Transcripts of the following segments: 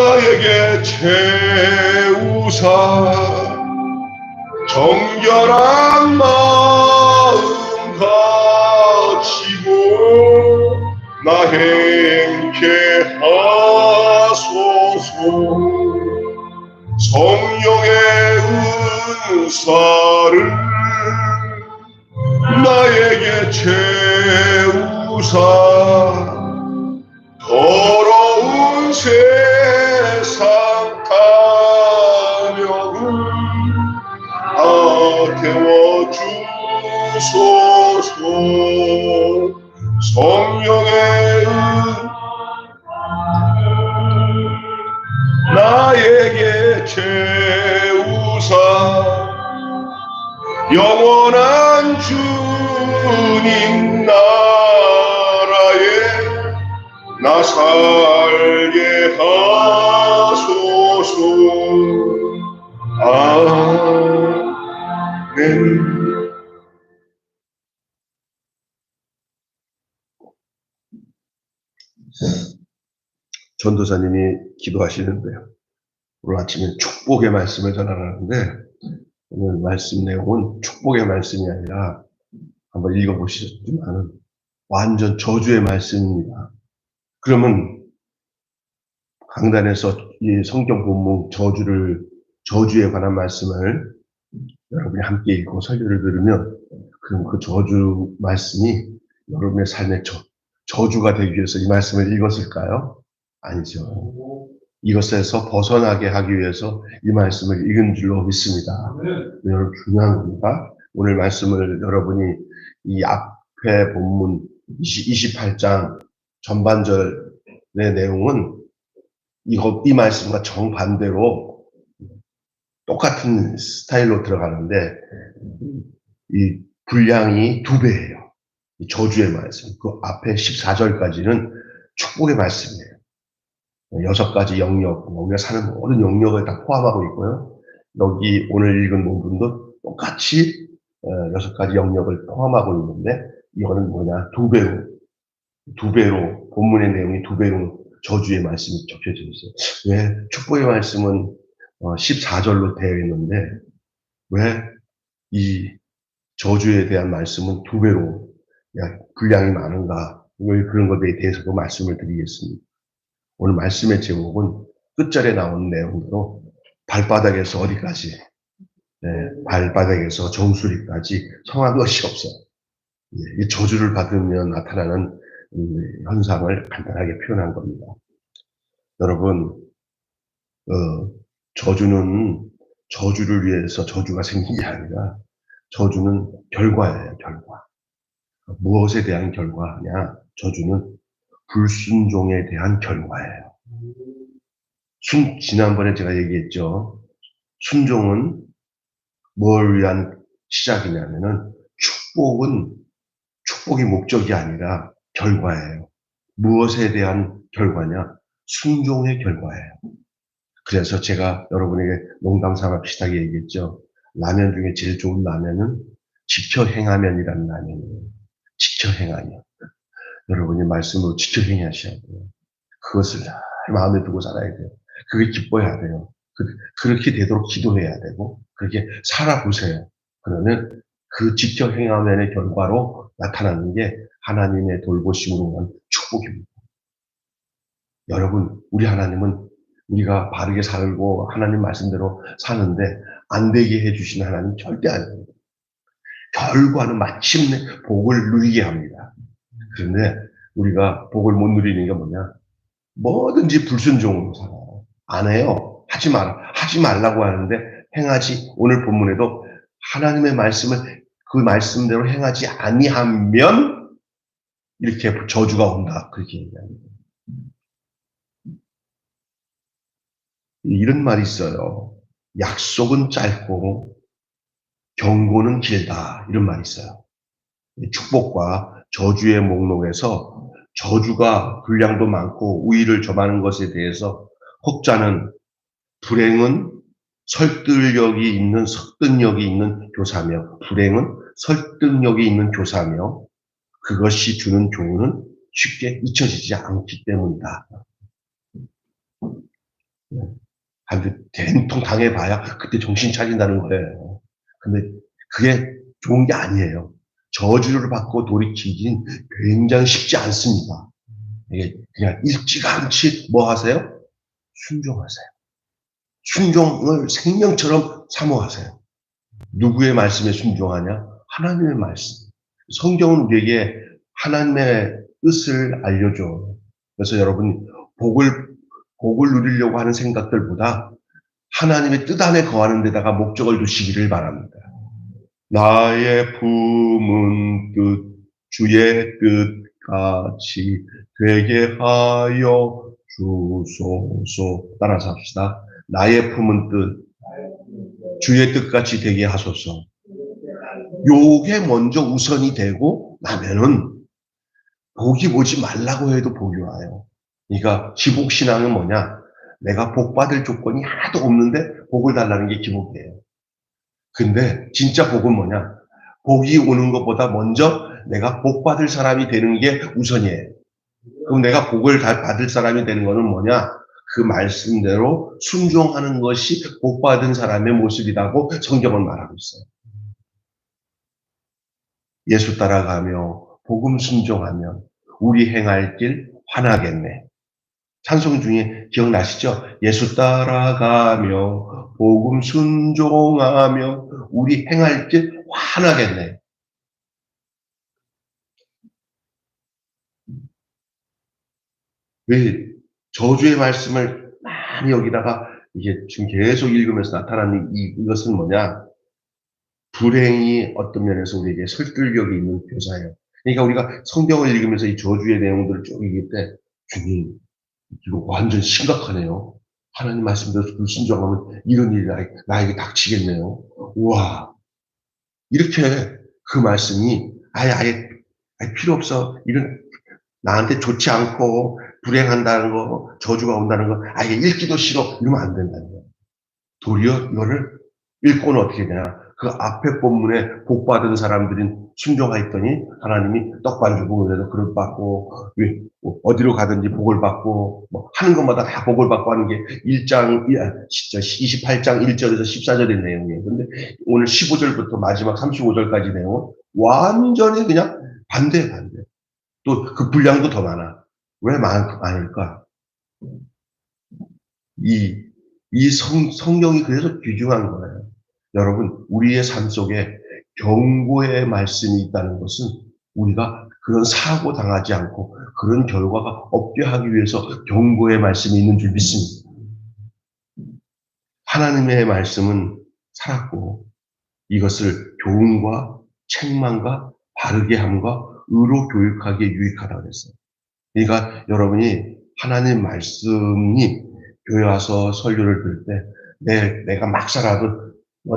나에게 채우사 정결한 마음 가지고 나 행케 하소서. 성령의 은사를 나에게 채우사 더러운 세상 탐욕을 아태워 주소서. 성령의 나에게 채우사 영원한 주님 나라에 나 살게 하소서. 아멘. 전도사님이 기도하시는데요. 오늘 아침에 축복의 말씀을 전하는데 오늘 말씀 내용은 축복의 말씀이 아니라 한번 읽어보시지만은 완전 저주의 말씀입니다. 그러면 강단에서 이 성경 본문 저주에 관한 말씀을 여러분이 함께 읽고 설교를 들으면 그럼 그 저주 말씀이 여러분의 삶의 저주가 되기 위해서 이 말씀을 읽었을까요? 아니죠. 이것에서 벗어나게 하기 위해서 이 말씀을 읽은 줄로 믿습니다. 여러분 중요한 겁니다. 오늘 말씀을 여러분이 이 앞에 본문 28장 전반절의 내용은 이 말씀과 정반대로 똑같은 스타일로 들어가는데 이 분량이 2배예요. 이 저주의 말씀. 그 앞에 14절까지는 축복의 말씀이에요. 6가지 영역, 우리가 사는 모든 영역을 다 포함하고 있고요. 여기 오늘 읽은 부분도 똑같이 6가지 영역을 포함하고 있는데 이거는 뭐냐? 2배로 본문의 내용이 2배로 저주의 말씀이 적혀져 있어요. 왜 축복의 말씀은 14절로 되어 있는데 왜 이 저주에 대한 말씀은 2배로 분량이 많은가? 그런 것에 대해서도 말씀을 드리겠습니다. 오늘 말씀의 제목은 끝절에 나오는 내용대로 발바닥에서 어디까지, 발바닥에서 정수리까지 성한 것이 없어. 이 저주를 받으면 나타나는 현상을 간단하게 표현한 겁니다. 여러분, 저주를 위해서 저주가 생긴 게 아니라 저주는 결과예요, 결과. 무엇에 대한 결과냐? 저주는 불순종에 대한 결과예요. 지난번에 제가 얘기했죠. 순종은 뭘 위한 시작이냐면은 축복이 목적이 아니라 결과예요. 무엇에 대한 결과냐? 순종의 결과예요. 그래서 제가 여러분에게 농담 삼아 비슷하게 얘기했죠. 라면 중에 제일 좋은 라면은 지켜 행하면이라는 라면이에요. 지켜 행하면. 여러분이 말씀으로 지켜 행하셔야 돼요. 그것을 잘 마음에 두고 살아야 돼요. 그게 기뻐야 돼요. 그렇게 되도록 기도해야 되고 그렇게 살아보세요. 그러면 그 지켜 행하면의 결과로 나타나는 게 하나님의 돌보심으로 온 축복입니다. 여러분, 우리 하나님은 우리가 바르게 살고 하나님 말씀대로 사는데 안 되게 해주신 하나님 절대 아니에요. 결과는 마침내 복을 누리게 합니다. 그런데 우리가 복을 못 누리는 게 뭐냐? 뭐든지 불순종으로 살아요. 안 해요. 하지 말라고 하는데 행하지. 오늘 본문에도 하나님의 말씀을 그 말씀대로 행하지 아니하면 이렇게 저주가 온다. 그렇게 얘기합니다. 이런 말이 있어요. 약속은 짧고 경고는 길다. 이런 말이 있어요. 축복과 저주의 목록에서 저주가 분량도 많고 우위를 점하는 것에 대해서 혹자는 불행은 설득력이 있는 교사며 불행은 설득력이 있는 교사며 그것이 주는 교훈은 쉽게 잊혀지지 않기 때문이다. 한 된통 당해봐야 그때 정신 차린다는 거예요. 근데 그게 좋은 게 아니에요. 저주를 받고 돌이키긴 굉장히 쉽지 않습니다. 이게 그냥 일찌감치 뭐 하세요? 순종하세요. 순종을 생명처럼 사모하세요. 누구의 말씀에 순종하냐? 하나님의 말씀. 성경은 우리에게 하나님의 뜻을 알려줘. 그래서 여러분, 복을 누리려고 하는 생각들보다 하나님의 뜻 안에 거하는 데다가 목적을 두시기를 바랍니다. 나의 품은 뜻, 주의 뜻같이 되게 하여 주소서. 따라서 합시다. 나의 품은 뜻, 주의 뜻같이 되게 하소서. 요게 먼저 우선이 되고 나면은 복이 오지 말라고 해도 복이 와요. 그러니까 기복신앙은 뭐냐? 내가 복 받을 조건이 하나도 없는데 복을 달라는 게 기복이에요. 근데 진짜 복은 뭐냐? 복이 오는 것보다 먼저 내가 복 받을 사람이 되는 게 우선이에요. 그럼 내가 복을 받을 사람이 되는 거는 뭐냐? 그 말씀대로 순종하는 것이 복 받은 사람의 모습이라고 성경은 말하고 있어요. 예수 따라가며 복음 순종하면 우리 행할 길 환하겠네. 찬송 중에 기억나시죠? 예수 따라가며 복음 순종하며 우리 행할 길 환하겠네. 왜 저주의 말씀을 많이 여기다가 이게 지금 계속 읽으면서 나타나는 이것은 뭐냐? 불행이 어떤 면에서 우리에게 설득력이 있는 교사예요. 그러니까 우리가 성경을 읽으면서 이 저주의 내용들을 쭉 읽을 때 주님 이거 완전 심각하네요. 하나님 말씀대로 불순종하면 이런 일이 나에게 닥치겠네요. 우와 이렇게 그 말씀이 아예 필요 없어. 이런 나한테 좋지 않고 불행한다는 거, 저주가 온다는 거 아예 읽기도 싫어. 이러면 안 된다는 거예요. 도리어 이거를 읽고는 어떻게 되냐. 그 앞에 본문에 복받은 사람들이 순종하였더니 하나님이 떡반 주고 그래서 그릇 받고 어디로 가든지 복을 받고 뭐 하는 것마다 다 복을 받고 하는 게 1장 진짜 28장 1절에서 14절의 내용이에요. 근데 오늘 15절부터 마지막 35절까지 내용은 완전히 그냥 반대. 또 그 분량도 더 많아. 왜 많을까? 이 성경이 그래서 귀중한 거예요. 여러분, 우리의 삶 속에 경고의 말씀이 있다는 것은 우리가 그런 사고 당하지 않고 그런 결과가 없게 하기 위해서 경고의 말씀이 있는 줄 믿습니다. 하나님의 말씀은 살았고 이것을 교훈과 책망과 바르게 함과 의로 교육하기에 유익하다고 했어요. 그러니까 여러분이 하나님 말씀이 교회 와서 설교를 들을 때 내가 막 살아도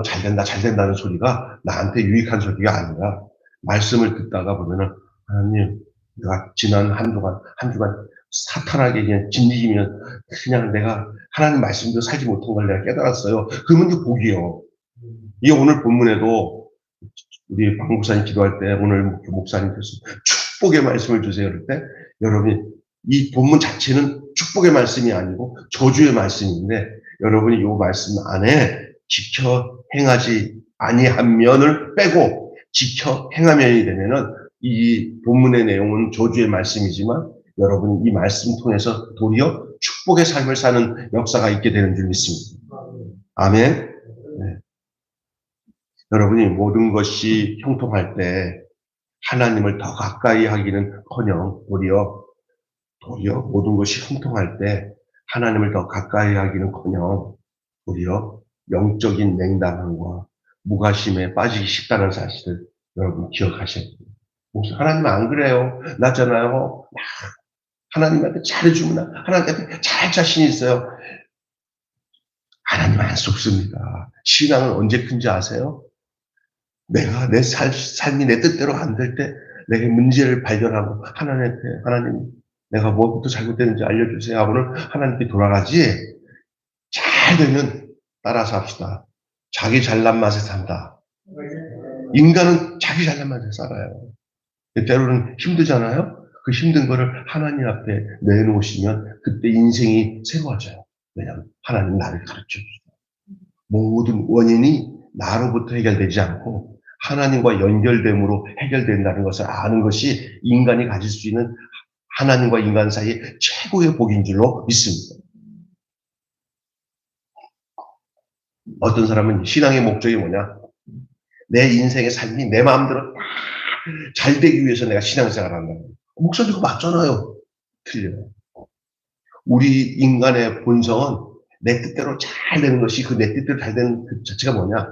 잘 된다는 소리가 나한테 유익한 소리가 아니라 말씀을 듣다가 보면은 하나님 내가 지난 한 주간 사탄에게 그냥 짓이면 그냥 내가 하나님 말씀대로 살지 못한 걸 내가 깨달았어요. 그러면 이게 복이요. 이 오늘 본문에도 우리 박 목사님 기도할 때 오늘 목사님께서 축복의 말씀을 주세요 그럴 때 여러분이 이 본문 자체는 축복의 말씀이 아니고 저주의 말씀인데 여러분이 이 말씀 안에 지켜 행하지 아니한 면을 빼고 지켜 행하면이 되면은 이 본문의 내용은 저주의 말씀이지만 여러분이 이 말씀 통해서 도리어 축복의 삶을 사는 역사가 있게 되는 줄 믿습니다. 아멘. 네. 여러분이 모든 것이 형통할 때 하나님을 더 가까이 하기는커녕 도리어 모든 것이 형통할 때 하나님을 더 가까이 하기는커녕 도리어 영적인 냉담함과 무관심에 빠지기 쉽다는 사실을 여러분 기억하셔야 돼요. 하나님은 안 그래요. 나잖아요. 하나님한테 잘해주면 하나님한테 잘 자신이 있어요. 하나님 안 속습니다. 신앙은 언제 큰지 아세요? 내가 내 삶이 내 뜻대로 안 될 때 내게 문제를 발견하고 하나님 내가 뭐부터 잘못되는지 알려주세요 하고는 하나님께 돌아가지 잘 되면 따라서 합시다. 자기 잘난 맛에 산다. 인간은 자기 잘난 맛에 살아요. 때로는 힘들잖아요. 그 힘든 거를 하나님 앞에 내놓으시면 그때 인생이 새로워져요. 왜냐하면 하나님 나를 가르쳐 주세요. 모든 원인이 나로부터 해결되지 않고 하나님과 연결됨으로 해결된다는 것을 아는 것이 인간이 가질 수 있는 하나님과 인간 사이의 최고의 복인 줄로 믿습니다. 어떤 사람은 신앙의 목적이 뭐냐? 내 인생의 삶이 내 마음대로 잘 되기 위해서 내가 신앙생활을 한다. 목사님 그거 맞잖아요. 틀려요. 우리 인간의 본성은 내 뜻대로 잘 되는 것이 그 내 뜻대로 잘 되는 그 자체가 뭐냐?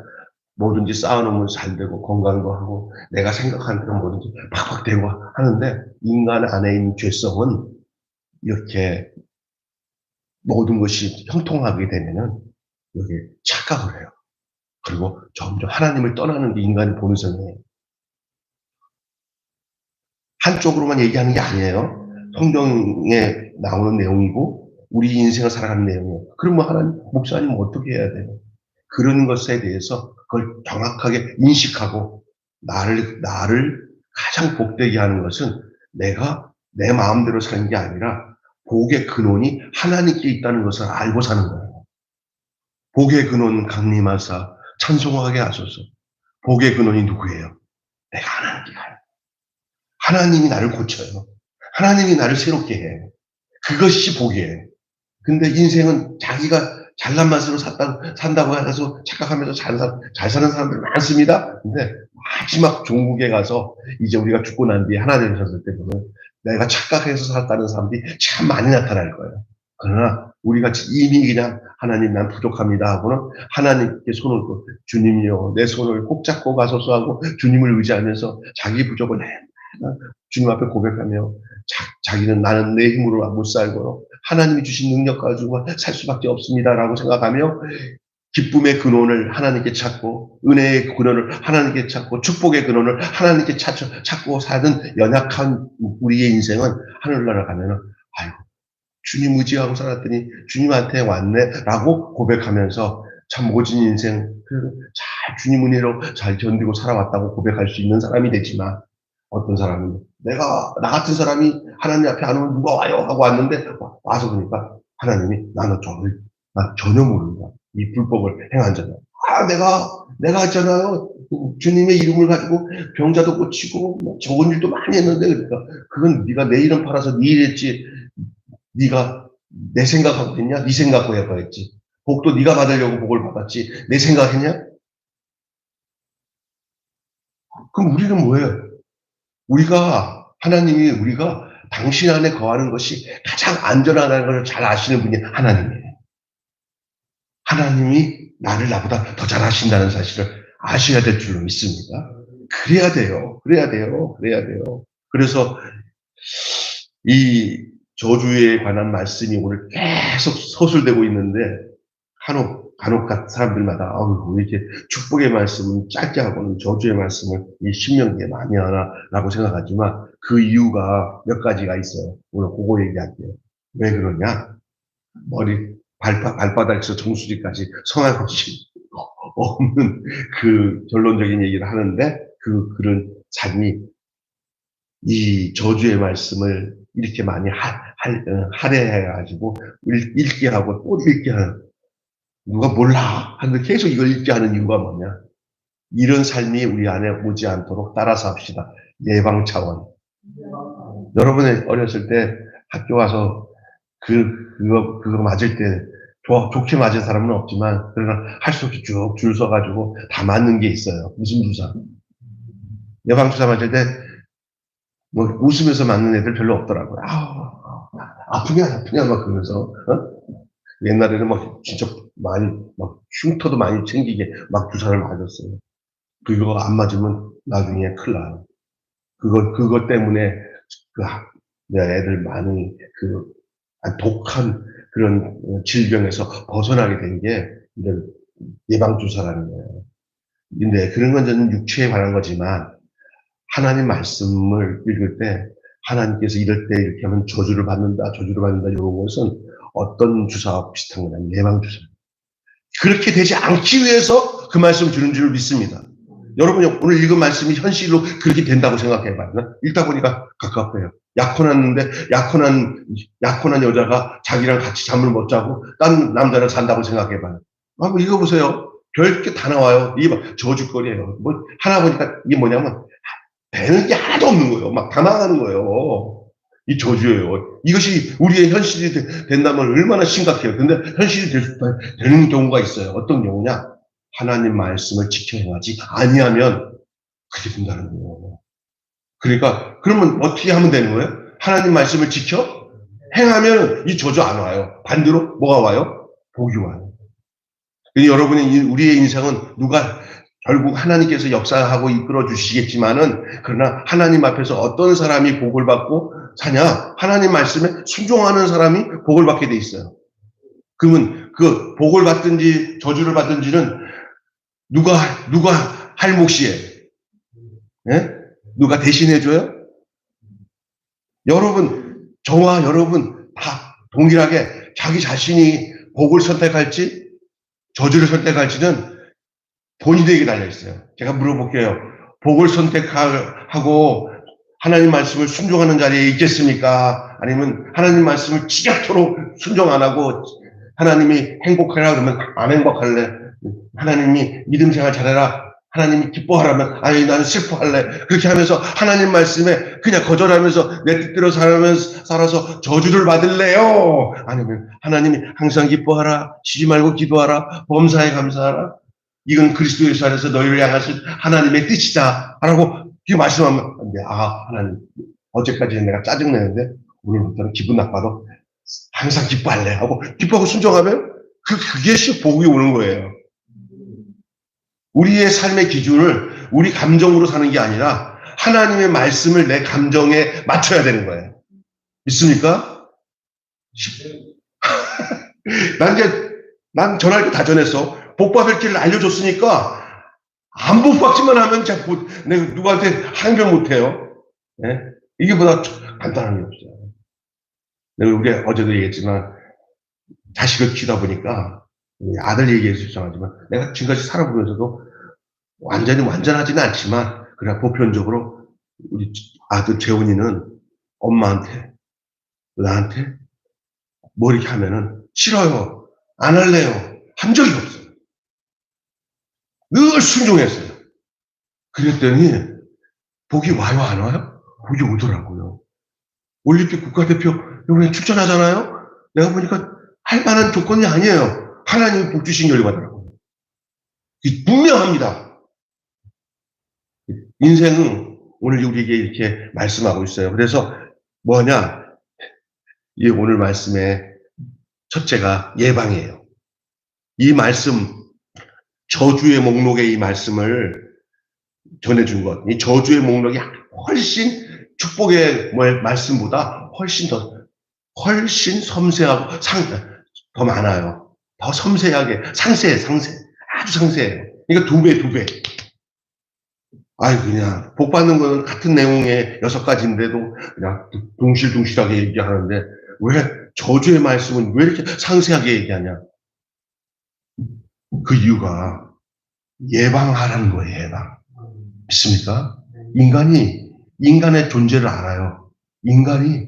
뭐든지 쌓아놓으면 잘 되고 건강도 하고 내가 생각하는 대로 뭐든지 팍팍 되고 하는데 인간 안에 있는 죄성은 이렇게 모든 것이 형통하게 되면은 여기 착각을 해요. 그리고 점점 하나님을 떠나는 게 인간의 본성이에요. 한쪽으로만 얘기하는 게 아니에요. 성경에 나오는 내용이고 우리 인생을 살아가는 내용이에요. 그러면 하나님, 목사님 어떻게 해야 돼요? 그런 것에 대해서 그걸 정확하게 인식하고 나를 가장 복되게 하는 것은 내가 내 마음대로 사는 게 아니라 복의 근원이 하나님께 있다는 것을 알고 사는 거예요. 복의 근원 강림하사 찬송하게 하소서. 복의 근원이 누구예요? 내가 하나님께 가요. 하나님이 나를 고쳐요. 하나님이 나를 새롭게 해. 그것이 복이에요. 근데 인생은 자기가 잘난 맛으로 산다고 해서 착각하면서 잘 사는 사람들 많습니다. 근데 마지막 종국에 가서 이제 우리가 죽고 난 뒤에 하나 되셨을 때 보면 내가 착각해서 살았다는 사람들이 참 많이 나타날 거예요. 그러나 우리가 이미 그냥 하나님 난 부족합니다 하고는 하나님께 손을 고 주님이요 내 손을 꼭 잡고 가소서 하고 주님을 의지하면서 자기 부족을 주님 앞에 고백하며 자기는 나는 내 힘으로 못 살고 하나님이 주신 능력 가지고 살 수밖에 없습니다라고 생각하며 기쁨의 근원을 하나님께 찾고 은혜의 근원을 하나님께 찾고 축복의 근원을 하나님께 찾고 사는 연약한 우리의 인생은 하늘나라 가면은 아이고 주님 의지하고 살았더니 주님한테 왔네라고 고백하면서 참 모진 인생 잘 주님 은혜로 잘 견디고 살아왔다고 고백할 수 있는 사람이 되지만 어떤 사람은 나 같은 사람이 하나님 앞에 안 오면 누가 와요 하고 왔는데 와서 보니까 하나님이 나 전혀 모른다. 이 불법을 행한 자다. 내가 했잖아요. 주님의 이름을 가지고 병자도 고치고 좋은 일도 많이 했는데 그러니까 그건 네가 내 이름 팔아서 네 일 했지. 네가 내 생각하고 했냐? 네 생각고 했지. 복도 네가 받으려고 복을 받았지. 내 생각했냐? 그럼 우리는 뭐예요? 우리가 당신 안에 거하는 것이 가장 안전하다는 것을 잘 아시는 분이 하나님이에요. 하나님이 나를 나보다 더 잘 아신다는 사실을 아셔야 될 줄로 믿습니다. 그래야 돼요. 그래서 이 저주에 관한 말씀이 오늘 계속 서술되고 있는데 간혹 사람들마다 왜 이렇게 축복의 말씀은 짧게 하고는 저주의 말씀을 이 신명기에 많이 하나라고 생각하지만 그 이유가 몇 가지가 있어요. 오늘 그거 얘기할게요. 왜 그러냐? 발바닥에서 정수리까지 성할 것이 없는 그 결론적인 얘기를 하는데 그런 삶이 이 저주의 말씀을 이렇게 많이 할애해가지고 읽게 하고 또 읽게 하는 누가 몰라 하는데 계속 이걸 읽게 하는 이유가 뭐냐? 이런 삶이 우리 안에 오지 않도록 따라서 합시다. 예방 차원. 여러분이 어렸을 때 학교 와서 그거 맞을 때 좋게 맞은 사람은 없지만 그러나 할 수 없이 쭉 줄 서가지고 다 맞는 게 있어요. 무슨 주사? 예방주사 맞을 때 뭐 웃으면서 맞는 애들 별로 없더라고요. 아프냐 막 그러면서 옛날에는 막 진짜 많이 막 흉터도 많이 생기게 막 주사를 맞았어요. 그거 안 맞으면 나중에 큰일 나요. 그것 때문에 애들 많이 독한 그런 질병에서 벗어나게 된 게 이런 예방주사라는 거예요. 근데 그런 건 저는 육체에 관한 거지만 하나님 말씀을 읽을 때 하나님께서 이럴 때 이렇게 하면 저주를 받는다 이런 것은 어떤 주사와 비슷한 거냐 예방주사. 그렇게 되지 않기 위해서 그 말씀을 주는 줄 믿습니다. 여러분이 오늘 읽은 말씀이 현실로 그렇게 된다고 생각해봐요. 읽다 보니까 가깝고요. 약혼한 여자가 자기랑 같이 잠을 못 자고 딴 남자랑 산다고 생각해봐요. 뭐 이거 보세요. 별게 다 나와요. 이게 막 저주거리예요. 뭐 하나 보니까 이게 뭐냐면 되는 게 하나도 없는 거예요. 막 다 망하는 거예요. 이 저주예요. 이것이 우리의 현실이 된다면 얼마나 심각해요. 근데 현실이 되는 경우가 있어요. 어떤 경우냐? 하나님 말씀을 지켜 행하지 아니하면 그게 된다는 거예요. 그러니까 그러면 어떻게 하면 되는 거예요? 하나님 말씀을 지켜 행하면 이 저주 안 와요. 반대로 뭐가 와요? 복이 와요. 여러분의 우리의 인생은 누가 결국 하나님께서 역사하고 이끌어 주시겠지만은 그러나 하나님 앞에서 어떤 사람이 복을 받고 사냐? 하나님 말씀에 순종하는 사람이 복을 받게 돼 있어요. 그러면 그 복을 받든지 저주를 받든지는 누가 할 몫이에요? 예? 누가 대신해줘요? 여러분, 저와 여러분 다 동일하게 자기 자신이 복을 선택할지 저주를 선택할지는 본인에게 달려있어요. 제가 물어볼게요. 복을 선택하고 하나님 말씀을 순종하는 자리에 있겠습니까? 아니면 하나님 말씀을 지겹도록 순종 안 하고 하나님이 행복하라 그러면 안 행복할래? 하나님이 믿음 생활 잘해라. 하나님이 기뻐하라면 아니 나는 슬퍼할래. 그렇게 하면서 하나님 말씀에 그냥 거절하면서 내 뜻대로 살아서 저주를 받을래요? 아니면 하나님이 항상 기뻐하라. 쉬지 말고 기도하라. 범사에 감사하라. 이건 그리스도의 안에서 너희를 향하신 하나님의 뜻이다. 라고 말씀하면 하나님 어제까지는 내가 짜증내는데 오늘부터는 기분 나빠도 항상 기뻐할래 하고 기뻐하고 순종하면 그게 복이 오는 거예요. 우리의 삶의 기준을 우리 감정으로 사는 게 아니라 하나님의 말씀을 내 감정에 맞춰야 되는 거예요. 믿습니까? 난 전할 때 다 전했어. 복받을 길을 알려줬으니까 안 복받지만 하면 자꾸 내가 누구한테 항변 못해요. 네? 이게 보다 간단한 게 없어요. 내가 우리 어제도 얘기했지만 자식을 키우다 보니까 아들 얘기해서 죄송하지만 내가 지금까지 살아보면서도 완전하지는 않지만 그냥 보편적으로 우리 아들 재훈이는 엄마한테 나한테 뭐 이렇게 하면은 싫어요. 안 할래요. 한 적이 없어요. 늘 순종했어요. 그랬더니 복이 와요 안 와요? 복이 오더라고요. 올림픽 국가대표 이번에 출전하잖아요. 내가 보니까 할 만한 조건이 아니에요. 하나님이 복 주신 결과더라고요. 분명합니다. 인생은 오늘 우리에게 이렇게 말씀하고 있어요. 그래서 뭐냐? 이 오늘 말씀의 첫째가 예방이에요. 이 말씀, 저주의 목록의 이 말씀을 전해준 것. 이 저주의 목록이 훨씬 축복의 말씀보다 훨씬 섬세하고 더 많아요. 더 섬세하게, 상세. 아주 상세해요. 그러니까 두 배. 그냥, 복 받는 거는 같은 내용의 6가지인데도 그냥 둥실둥실하게 얘기하는데, 왜 저주의 말씀은 왜 이렇게 상세하게 얘기하냐? 그 이유가 예방하라는 거예요, 예방. 믿습니까? 인간의 존재를 알아요. 인간이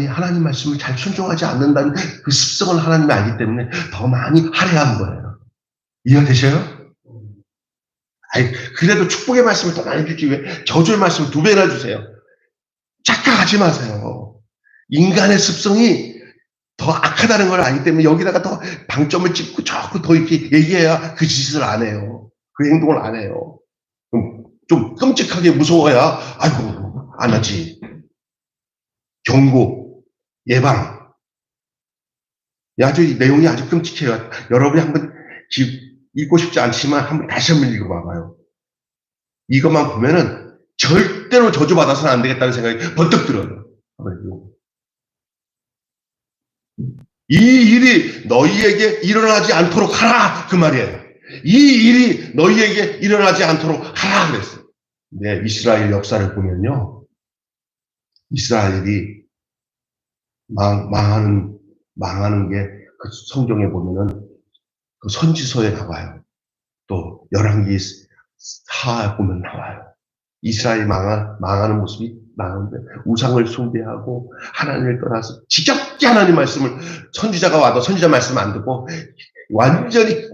하나님 말씀을 잘 순종하지 않는다는 그 습성을 하나님이 알기 때문에 더 많이 할애하는 거예요. 이해가 되셔요? 그래도 축복의 말씀을 더 많이 주기 위해 저주의 말씀을 2배나 주세요. 착각하지 마세요. 인간의 습성이 더 악하다는 걸 알기 때문에 여기다가 더 방점을 찍고 자꾸 더 이렇게 얘기해야 그 짓을 안 해요. 그 행동을 안 해요. 좀 끔찍하게 무서워야 안 하지. 경고, 예방. 내용이 아주 끔찍해요. 여러분이 한번 읽고 싶지 않지만 다시 한번 읽어봐봐요. 이것만 보면은 절대로 저주받아서는 안 되겠다는 생각이 번뜩 들어요. 이 일이 너희에게 일어나지 않도록 하라! 그 말이에요. 이 일이 너희에게 일어나지 않도록 하라! 그랬어요. 네, 이스라엘 역사를 보면요. 이스라엘이 망하는 게 그 성경에 보면은 그 선지서에 나와요. 또 열왕기 하 보면 나와요. 이스라엘이 망하는 모습이 나오는데 우상을 숭배하고 하나님을 떠나서 지겹게 하나님 말씀을 선지자가 와도 선지자 말씀 안 듣고 완전히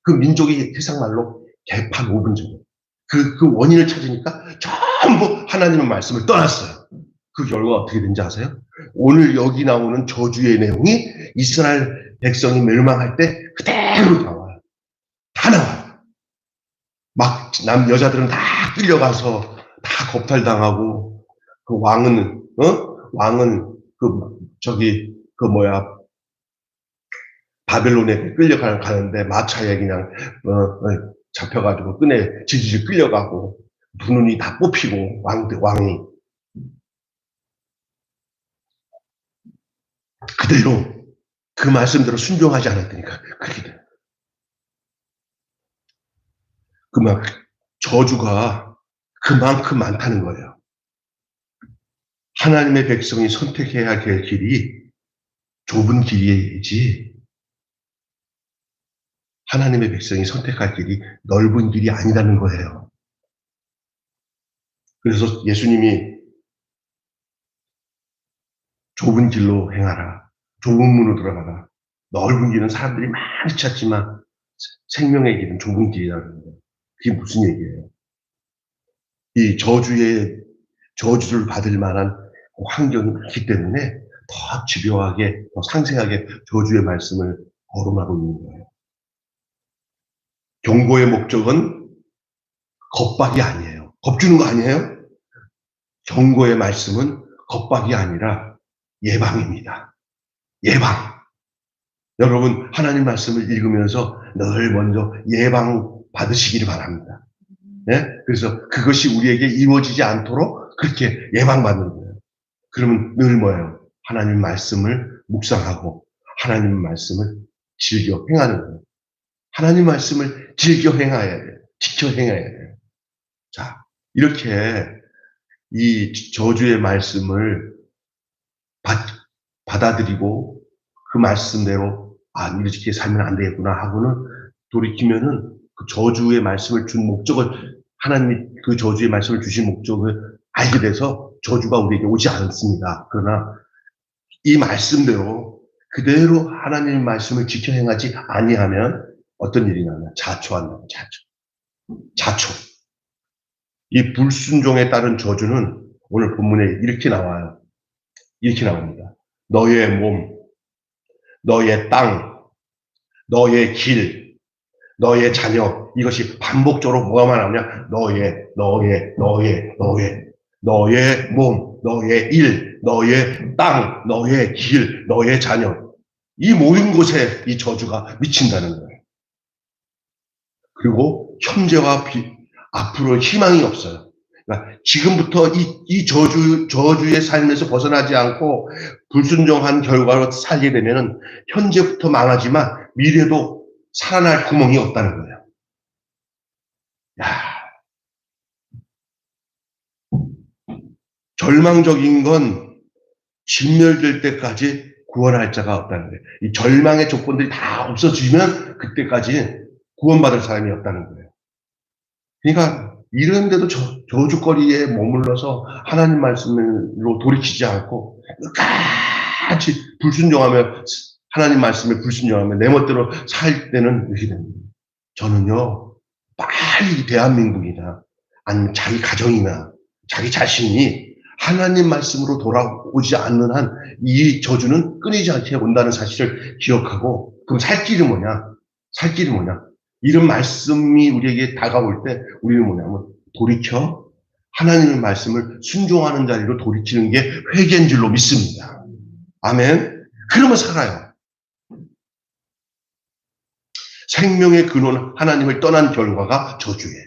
그 민족이 세상 말로 개판 5분전 그 원인을 찾으니까 전부 하나님의 말씀을 떠났어요. 그 결과가 어떻게 된지 아세요? 오늘 여기 나오는 저주의 내용이 이스라엘 백성이 멸망할 때 그대로 나와요. 다 나와요. 막 여자들은 다 끌려가서 다 겁탈당하고 그 왕은 바벨론에 끌려가는데 마차에 그냥 잡혀가지고 끈에 질질 끌려가고 두 눈이 다 뽑히고 왕이 그대로 그 말씀대로 순종하지 않았다니까 그렇게 돼요. 저주가 그만큼 많다는 거예요. 하나님의 백성이 선택해야 될 길이 좁은 길이지 하나님의 백성이 선택할 길이 넓은 길이 아니라는 거예요. 그래서 예수님이 좁은 길로 행하라. 좁은 문으로 들어가라. 넓은 길은 사람들이 많이 찾지만 생명의 길은 좁은 길이라는 거예요. 그게 무슨 얘기예요? 이 저주를 받을 만한 환경이 많기 때문에 더 집요하게, 더 상세하게 저주의 말씀을 거론하고 있는 거예요. 경고의 목적은 겁박이 아니에요. 겁주는 거 아니에요? 경고의 말씀은 겁박이 아니라 예방입니다. 예방. 여러분 하나님 말씀을 읽으면서 늘 먼저 예방 받으시기를 바랍니다. 네? 그래서 그것이 우리에게 이루어지지 않도록 그렇게 예방받는 거예요. 그러면 늘 뭐예요? 하나님 말씀을 묵상하고 하나님 말씀을 즐겨 행하는 거예요. 하나님 말씀을 즐겨 행해야 돼요. 지켜 행해야 돼요. 자, 이렇게 이 저주의 말씀을 받아들이고 그 말씀대로 이렇게 살면 안 되겠구나 하고는 돌이키면은 그 저주의 말씀을 준 목적을 하나님이 그 저주의 말씀을 주신 목적을 알게 돼서 저주가 우리에게 오지 않습니다. 그러나 이 말씀대로 그대로 하나님의 말씀을 지켜 행하지 아니하면 어떤 일이 나냐? 자초한다. 자초. 이 불순종에 따른 저주는 오늘 본문에 이렇게 나와요. 이렇게 나옵니다. 너의 몸, 너의 땅, 너의 길, 너의 자녀, 이것이 반복적으로 뭐만 나오냐? 너의 몸, 너의 일, 너의 땅, 너의 길, 너의 자녀. 이 모든 곳에 이 저주가 미친다는 거예요. 그리고 현재와 앞으로 희망이 없어요. 그러니까 지금부터 이 저주의 삶에서 벗어나지 않고 불순종한 결과로 살게 되면은 현재부터 망하지만 미래도 살아날 구멍이 없다는 거예요. 절망적인 건 진멸될 때까지 구원할 자가 없다는 거예요. 이 절망의 조건들이 다 없어지면 그때까지 구원받을 사람이 없다는 거예요. 그러니까 이런데도 저주거리에 머물러서 하나님 말씀으로 돌이키지 않고 끝까지 불순종하며 하나님 말씀에 불순종하며 내 멋대로 살 때는 이렇게 됩니다. 저는요 빨리 대한민국이나 아니면 자기 가정이나 자기 자신이 하나님 말씀으로 돌아오지 않는 한 이 저주는 끊이지 않게 온다는 사실을 기억하고 그럼 살 길이 뭐냐? 이런 말씀이 우리에게 다가올 때 우리는 뭐냐면 돌이켜 하나님의 말씀을 순종하는 자리로 돌이키는 게 회개인 줄로 믿습니다. 아멘. 그러면 살아요. 생명의 근원 하나님을 떠난 결과가 저주예요.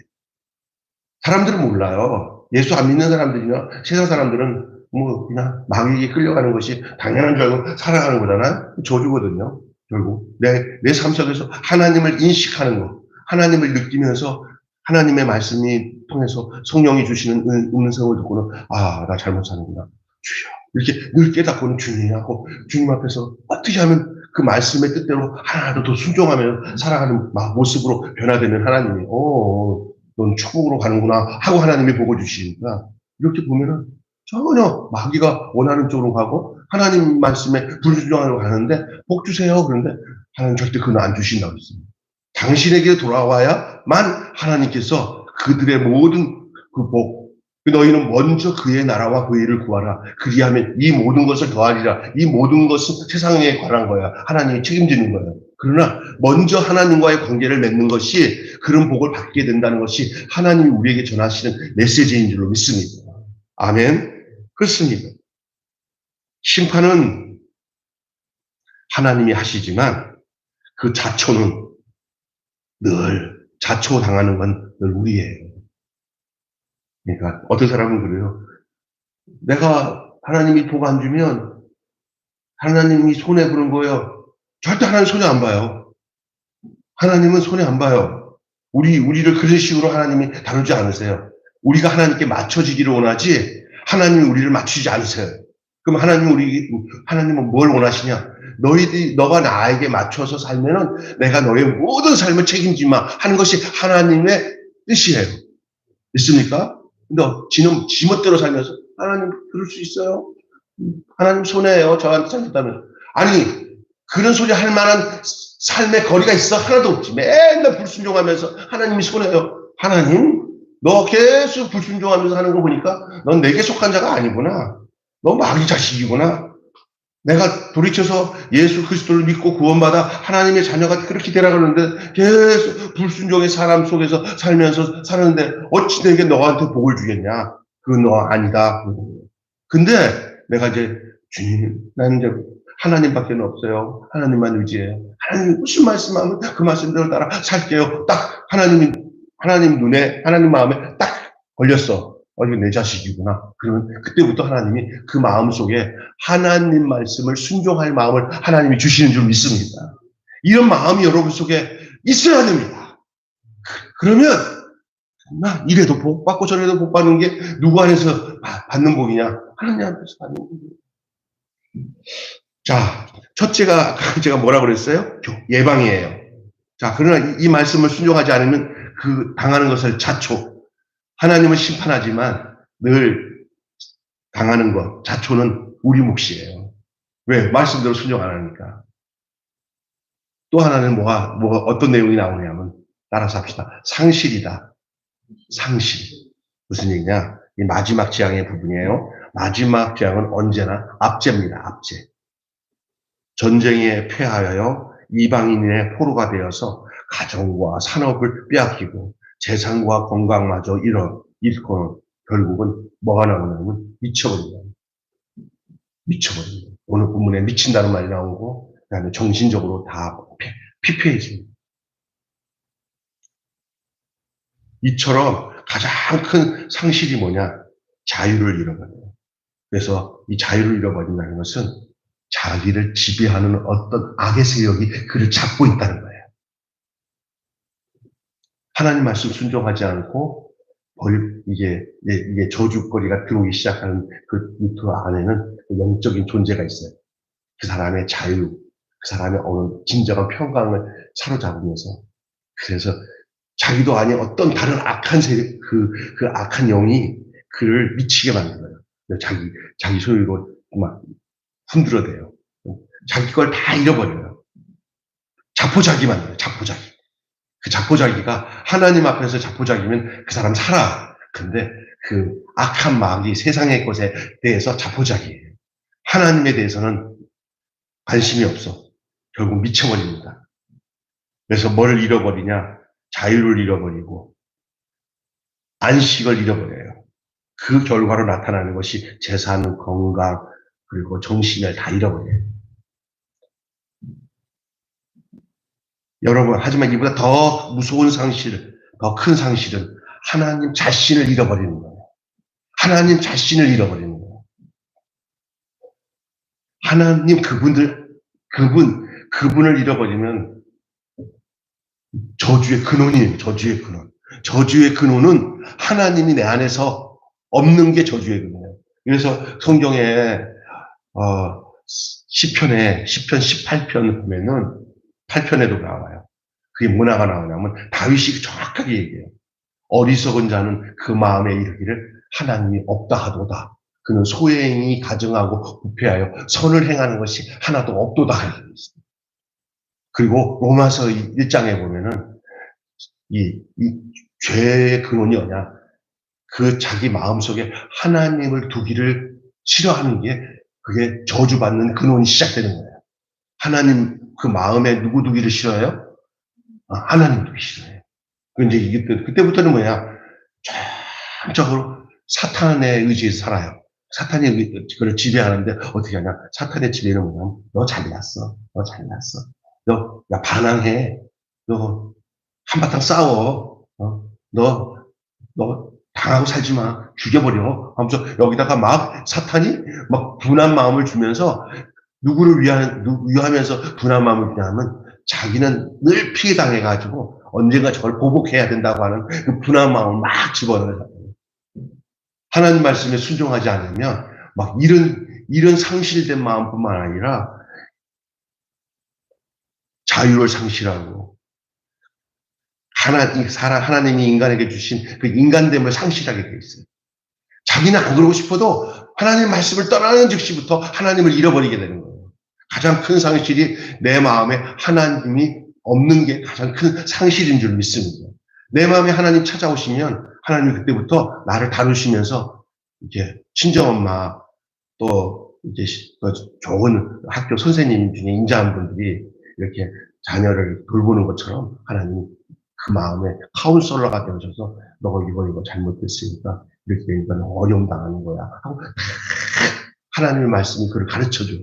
사람들은 몰라요. 예수 안 믿는 사람들이나 세상 사람들은 그냥 마귀에게 끌려가는 것이 당연한 줄 알고 살아가는 거잖아요. 저주거든요. 결국 내 삶 속에서 하나님을 인식하는 것, 하나님을 느끼면서 하나님의 말씀이 통해서 성령이 주시는 음성을 듣고는 나 잘못 사는구나. 주여. 이렇게 늘 깨닫고는 주님하고 주님 앞에서 어떻게 하면 그 말씀의 뜻대로 하나도 더 순종하며 살아가는 모습으로 변화되는 하나님이 넌 천국으로 가는구나 하고 하나님이 보고 주시니까 이렇게 보면은 전혀 마귀가 원하는 쪽으로 가고 하나님 말씀에 불순종하러 가는데 복 주세요. 그런데 하나님 절대 그건 안 주신다고 했습니다. 당신에게 돌아와야만 하나님께서 그들의 모든 그 복, 너희는 먼저 그의 나라와 그의 일을 구하라. 그리하면 이 모든 것을 더하리라. 이 모든 것은 세상에 관한 거야. 하나님이 책임지는 거예요. 그러나 먼저 하나님과의 관계를 맺는 것이 그런 복을 받게 된다는 것이 하나님이 우리에게 전하시는 메시지인 줄로 믿습니다. 아멘. 그렇습니다. 심판은 하나님이 하시지만 그 자초는 늘 자초당하는 건 늘 우리예요. 그러니까 어떤 사람은 그래요. 내가 하나님이 복 안 주면 하나님이 손해 보는 거예요. 절대 하나님 손해 안 봐요. 하나님은 손해 안 봐요. 우리를 그런 식으로 하나님이 다루지 않으세요. 우리가 하나님께 맞춰지기를 원하지 하나님이 우리를 맞추지 않으세요. 그럼 하나님은 뭘 원하시냐? 너가 나에게 맞춰서 살면은 내가 너의 모든 삶을 책임지마 하는 것이 하나님의 뜻이에요. 있습니까? 근데 지멋대로 살면서 하나님 그럴 수 있어요? 하나님 손해예요. 저한테 잘못하면. 아니 그런 소리 할 만한 삶의 거리가 있어? 하나도 없지. 맨날 불순종하면서 하나님이 손해요. 하나님 너 계속 불순종하면서 하는 거 보니까 넌 내게 속한 자가 아니구나. 너 마귀 자식이구나. 내가 돌이켜서 예수 그리스도를 믿고 구원받아 하나님의 자녀가 그렇게 되라 그러는데 계속 불순종의 사람 속에서 살면서 사는데 어찌 내게 너한테 복을 주겠냐? 그건 너 아니다. 근데 내가 이제 주님, 나는 이제 하나님밖에 없어요. 하나님만 의지해요. 하나님 무슨 말씀하면 그 말씀대로 따라 살게요. 딱 하나님 눈에, 하나님 마음에 딱 걸렸어. 이거 내 자식이구나. 그러면 그때부터 하나님이 그 마음 속에 하나님 말씀을 순종할 마음을 하나님이 주시는 줄 믿습니다. 이런 마음이 여러분 속에 있어야 됩니다. 그러면 나 이래도 복 받고 저래도 복 받는 게 누구 안에서 받는 복이냐? 하나님 앞에서 받는 복이에요. 자, 첫째가 제가 뭐라 그랬어요? 예방이에요. 자, 그러나 이 말씀을 순종하지 않으면 그 당하는 것을 자초. 하나님은 심판하지만 늘 당하는 것, 자초는 우리 몫이에요. 왜? 말씀대로 순종 안 하니까. 또 하나는 뭐가 어떤 내용이 나오냐면 따라서 합시다. 상실이다. 상실. 무슨 얘기냐? 이 마지막 재앙의 부분이에요. 마지막 재앙은 언제나 압제입니다. 압제. 전쟁에 패하여 이방인의 포로가 되어서 가정과 산업을 빼앗기고 재산과 건강마저 잃고 결국은 뭐가 나오냐면 미쳐버립니다. 미쳐버립니다. 오늘 본문에 미친다는 말이 나오고 그다음에 정신적으로 다 피폐해집니다. 이처럼 가장 큰 상실이 뭐냐? 자유를 잃어버려요. 그래서 이 자유를 잃어버린다는 것은 자기를 지배하는 어떤 악의 세력이 그를 잡고 있다는 거예요. 하나님 말씀 순종하지 않고 이게 저주거리가 들어오기 시작하는 그 안에는 영적인 존재가 있어요. 그 사람의 자유, 그 사람의 어느 진정한 평강을 사로잡으면서 그래서 자기도 아닌 어떤 다른 악한 세력, 그 악한 영이 그를 미치게 만들어요. 자기 소유로 막 흔들어대요. 자기 걸 다 잃어버려요. 자포자기 만들어요. 자포자기. 그 자포자기가 하나님 앞에서 자포자기면 그 사람 살아. 근데 그 악한 마귀 세상의 것에 대해서 자포자기예요. 하나님에 대해서는 관심이 없어. 결국 미쳐버립니다. 그래서 뭘 잃어버리냐? 자유를 잃어버리고 안식을 잃어버려요. 그 결과로 나타나는 것이 재산, 건강, 그리고 정신을 다 잃어버려요. 여러분, 하지만 이보다 더 무서운 상실, 더 큰 상실은 하나님 자신을 잃어버리는 거예요. 하나님 자신을 잃어버리는 거예요. 하나님 그분을 잃어버리면 저주의 근원이에요. 저주의 근원. 저주의 근원은 하나님이 내 안에서 없는 게 저주의 근원이에요. 그래서 성경에 시편 18편 보면은 8편에도 나와요. 그게 뭐가 나오냐면 다윗이 정확하게 얘기해요. 어리석은 자는 그 마음에 이르기를 하나님이 없다 하도다. 그는 소행이 가증하고 부패하여 선을 행하는 것이 하나도 없도다. 그리고 로마서 1장에 보면은 이 죄의 근원이 뭐냐? 그 자기 마음속에 하나님을 두기를 싫어하는 게 그게 저주받는 근원이 시작되는 거예요. 하나님 그 마음에 누구 두기를 싫어해요? 하나님 두기 싫어해요. 이제 그때부터는 뭐야? 전적으로 사탄의 의지에서 살아요. 사탄이 그걸 지배하는데 어떻게 하냐? 사탄의 지배는 뭐냐면 너 잘났어. 너 잘났어. 너 야 반항해. 너 한바탕 싸워. 너 당하고 살지 마. 죽여버려. 하면서 여기다가 막 사탄이 막 분한 마음을 주면서 누구를 위하면서 분한 마음을 주냐면 자기는 늘 피해당해가지고 언젠가 저걸 보복해야 된다고 하는 그 분한 마음을 막 집어넣어요. 하나님 말씀에 순종하지 않으면 막 이런 상실된 마음뿐만 아니라 자유를 상실하고 하나님이 인간에게 주신 그 인간됨을 상실하게 돼 있어요. 자기는 안 그러고 싶어도 하나님 말씀을 떠나는 즉시부터 하나님을 잃어버리게 되는 거예요. 가장 큰 상실이 내 마음에 하나님이 없는 게 가장 큰 상실인 줄 믿습니다. 내 마음에 하나님 찾아오시면 하나님이 그때부터 나를 다루시면서 이제 친정엄마 또 이제 좋은 학교 선생님 중에 인자한 분들이 이렇게 자녀를 돌보는 것처럼 하나님이 그 마음에 카운슬러가 되어져서 너 이거 잘못됐으니까 이렇게 되니까 어려움 당하는 거야 하고 하나님의 말씀이 그걸 가르쳐줘요.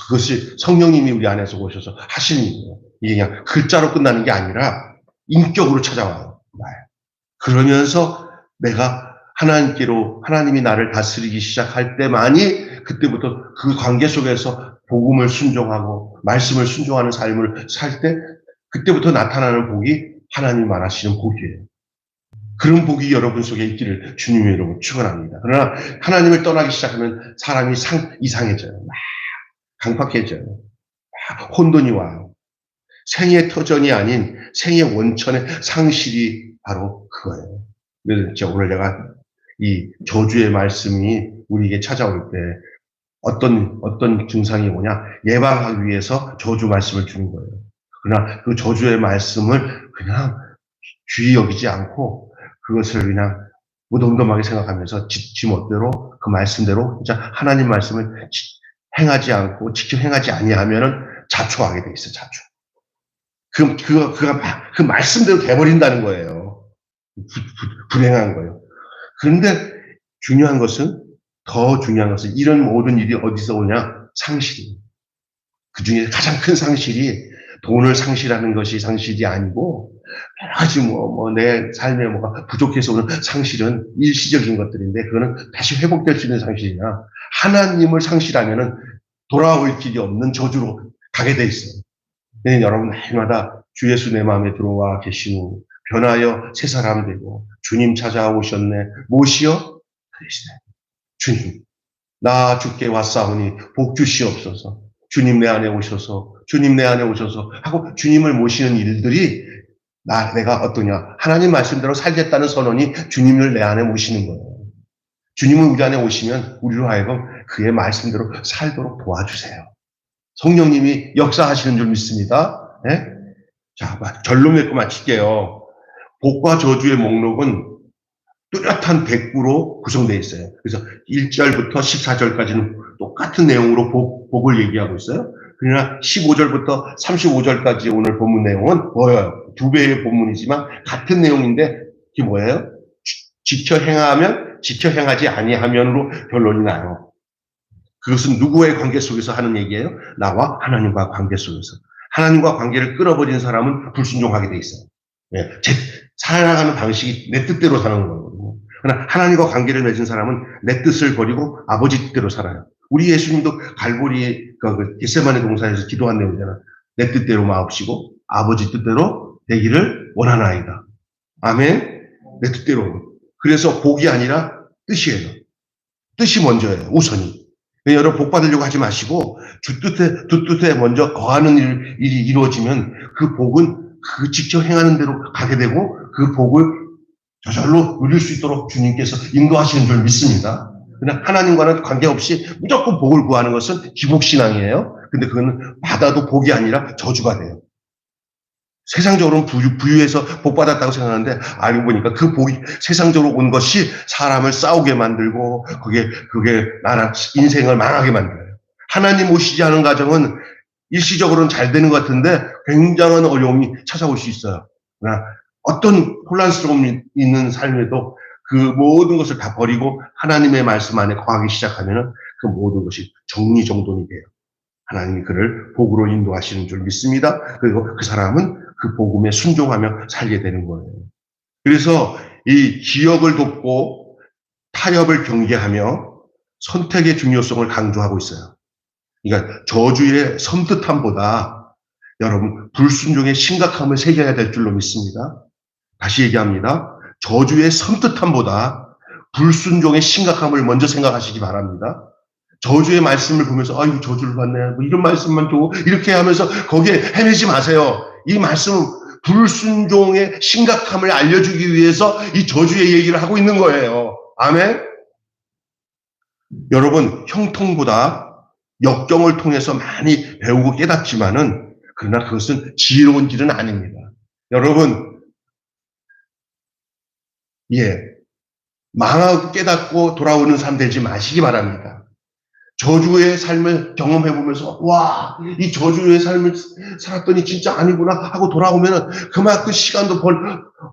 그것이 성령님이 우리 안에서 오셔서 하시는 거예요. 이게 그냥 글자로 끝나는 게 아니라 인격으로 찾아와요. 그러면서 내가 하나님이 나를 다스리기 시작할 때만이 그때부터 그 관계 속에서 복음을 순종하고 말씀을 순종하는 삶을 살 때 그때부터 나타나는 복이 하나님 말하시는 복이에요. 그런 복이 여러분 속에 있기를 주님의 이름으로 축원합니다. 그러나 하나님을 떠나기 시작하면 사람이 이상해져요. 막 강팍해져요. 막 혼돈이 와요. 생의 터전이 아닌 생의 원천의 상실이 바로 그거예요. 그래서 오늘 내가 이 저주의 말씀이 우리에게 찾아올 때 어떤 증상이 오냐? 예방하기 위해서 저주 말씀을 주는 거예요. 그러나 그 저주의 말씀을 그냥 귀히 여기지 않고 그것을 그냥 무덤덤하게 생각하면서 지 멋대로 그 말씀대로 진짜 하나님 말씀을 행하지 않고 지켜 행하지 아니하면은 자초하게 돼 있어요. 자초. 그 말씀대로 돼버린다는 거예요. 불행한 거예요. 그런데 더 중요한 것은 이런 모든 일이 어디서 오냐? 상실이에요. 그 중에 가장 큰 상실이 돈을 상실하는 것이 상실이 아니고 여러 가지 내 삶에 뭐가 부족해서 오는 상실은 일시적인 것들인데 그거는 다시 회복될 수 있는 상실이냐. 하나님을 상실하면은 돌아올 길이 없는 저주로 가게 돼 있어요. 네, 여러분 날마다 주 예수 내 마음에 들어와 계신 후 변하여 새 사람 되고 주님 찾아오셨네. 무엇이요? 그러시네. 주님, 나 주께 왔사오니 복 주시옵소서. 주님 내 안에 오셔서 하고 주님을 모시는 일들이 내가 어떠냐. 하나님 말씀대로 살겠다는 선언이 주님을 내 안에 모시는 거예요. 주님은 우리 안에 오시면 우리로 하여금 그의 말씀대로 살도록 도와주세요. 성령님이 역사하시는 줄 믿습니다. 네? 자, 결론 맺고 마칠게요. 복과 저주의 목록은 뚜렷한 백구로 구성되어 있어요. 그래서 1절부터 14절까지는 똑같은 내용으로 복을 얘기하고 있어요. 그러나 15절부터 35절까지 오늘 본문 내용은 뭐예요? 두 배의 본문이지만 같은 내용인데 이게 뭐예요? 지켜 행하지 아니하면으로 결론이 나요. 그것은 누구의 관계 속에서 하는 얘기예요? 나와 하나님과 관계 속에서. 하나님과 관계를 끊어버린 사람은 불순종하게 돼 있어요. 네, 살아가는 방식이 내 뜻대로 사는 거거든요. 그러나 하나님과 관계를 맺은 사람은 내 뜻을 버리고 아버지 뜻대로 살아요. 우리 예수님도 갈보리 겟세마네 동산에서 기도한 내용이잖아. 내 뜻대로 마옵시고 아버지 뜻대로 되기를 원하나이다. 아멘. 내 뜻대로. 그래서 복이 아니라 뜻이에요. 뜻이 먼저예요. 우선이. 여러분 복 받으려고 하지 마시고 주 뜻에 먼저 거하는 일이 이루어지면 그 복은 그 지켜 행하는 대로 가게 되고 그 복을 저절로 누릴 수 있도록 주님께서 인도하시는 줄 믿습니다. 그냥 하나님과는 관계없이 무조건 복을 구하는 것은 기복신앙이에요. 근데 그건 받아도 복이 아니라 저주가 돼요. 세상적으로는 부유해서 복 받았다고 생각하는데 알고 보니까 그 복이 세상적으로 온 것이 사람을 싸우게 만들고 그게 나라 인생을 망하게 만들어요. 하나님 오시지 않은 가정은 일시적으로는 잘 되는 것 같은데 굉장한 어려움이 찾아올 수 있어요. 그러나 어떤 혼란스러움이 있는 삶에도 그 모든 것을 다 버리고 하나님의 말씀 안에 거하기 시작하면 그 모든 것이 정리정돈이 돼요. 하나님이 그를 복으로 인도하시는 줄 믿습니다. 그리고 그 사람은 그 복음에 순종하며 살게 되는 거예요. 그래서 이 기억을 돕고 타협을 경계하며 선택의 중요성을 강조하고 있어요. 그러니까 저주의 섬뜩함보다 여러분 불순종의 심각함을 새겨야 될 줄로 믿습니다. 다시 얘기합니다. 저주의 섬뜩함보다 불순종의 심각함을 먼저 생각하시기 바랍니다. 저주의 말씀을 보면서 아이고 저주를 받네 뭐 이런 말씀만 줘 이렇게 하면서 거기에 헤매지 마세요. 이 말씀은 불순종의 심각함을 알려주기 위해서 이 저주의 얘기를 하고 있는 거예요. 아멘. 여러분 형통보다 역경을 통해서 많이 배우고 깨닫지만은 그러나 그것은 지혜로운 길은 아닙니다. 여러분 망하고 깨닫고 돌아오는 삶 되지 마시기 바랍니다. 저주의 삶을 경험해보면서 와, 이 저주의 삶을 살았더니 진짜 아니구나 하고 돌아오면 그만큼 시간도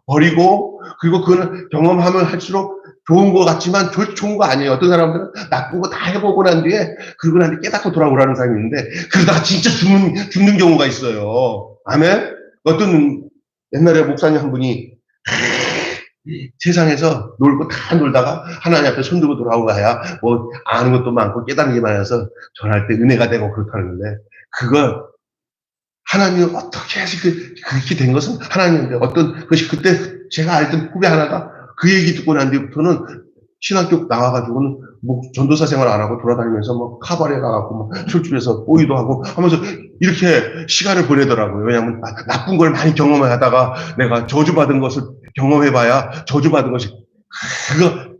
버리고 그리고 그걸 경험하면 할수록 좋은 것 같지만 좋은 거 아니에요. 어떤 사람들은 나쁜 거 다 해보고 난 뒤에 그러고 난 뒤에 깨닫고 돌아오라는 사람이 있는데 그러다가 진짜 죽는 경우가 있어요. 아멘? 어떤 옛날에 목사님 한 분이 세상에서 놀고 다 놀다가 하나님 앞에 손들고 돌아오가야 뭐 아는 것도 많고 깨닫는 게 많아서 전할 때 은혜가 되고 그렇다는데 그걸 하나님 어떻게 해서 그렇게 된 것은 하나님인데 어떤 것이 그때 제가 알던 후배 하나가 그 얘기 듣고 난 뒤부터는 신학교 나와가지고는 뭐 전도사 생활 안 하고 돌아다니면서 뭐 카바레 가갖고 뭐 술집에서 뽀이도 하고 하면서 이렇게 시간을 보내더라고요. 왜냐하면 나쁜 걸 많이 경험하다가 내가 저주받은 것을 경험해봐야 저주받은 것이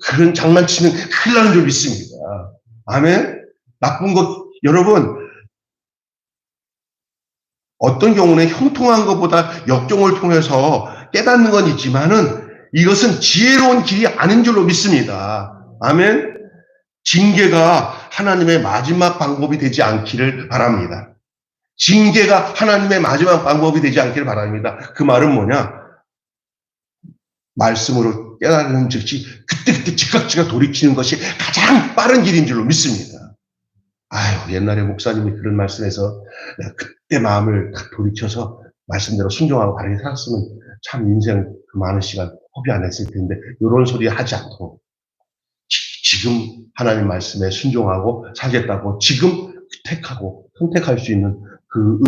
그런 장난치는 큰일 나는 줄 믿습니다. 아멘? 나쁜 것 여러분 어떤 경우는 형통한 것보다 역경을 통해서 깨닫는 건 있지만은 이것은 지혜로운 길이 아닌 줄로 믿습니다. 아멘? 징계가 하나님의 마지막 방법이 되지 않기를 바랍니다. 징계가 하나님의 마지막 방법이 되지 않기를 바랍니다. 그 말은 뭐냐? 말씀으로 깨달은 즉시 그때 즉각 돌이키는 것이 가장 빠른 길인 줄로 믿습니다. 아유, 옛날에 목사님이 그런 말씀에서 내가 그때 마음을 딱 돌이켜서 말씀대로 순종하고 바르게 살았으면 참 인생 그 많은 시간 허비 안 했을 텐데 이런 소리 하지 않고 지금 하나님 말씀에 순종하고 살겠다고 지금 택하고 선택할 수 있는 그